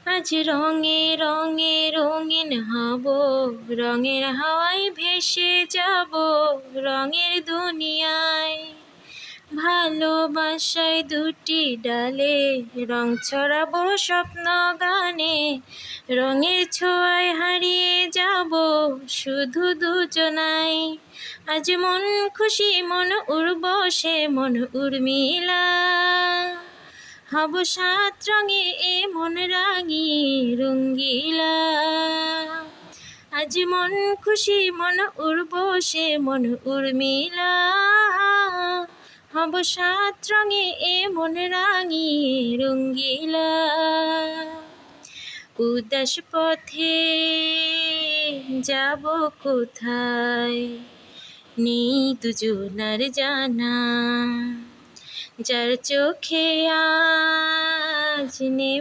আজ রঙে রঙে রঙিন হব, রঙের হাওয়ায় ভেসে যাব রঙের দুনিয়ায়। ভালোবাসায় দুটি ডালে রং ছড়াবো স্বপ্ন গানে, রঙের ছোঁয়ায় হারিয়ে যাব শুধু দুজনাই। আজ মন খুশি মন উর্বশে মন উর্মিলা, হব সাত রঙে এ মন রাঙিয়ে রঙ্গিলা। আজ মন খুশি মন উর্বশে মন উর্মিলা, হব সাত রঙে এ মন রাঙিয়ে রঙ্গিলা। উদাস পথে যাব কোথায়, নেই দুজনার জানা, যার চোখে আজ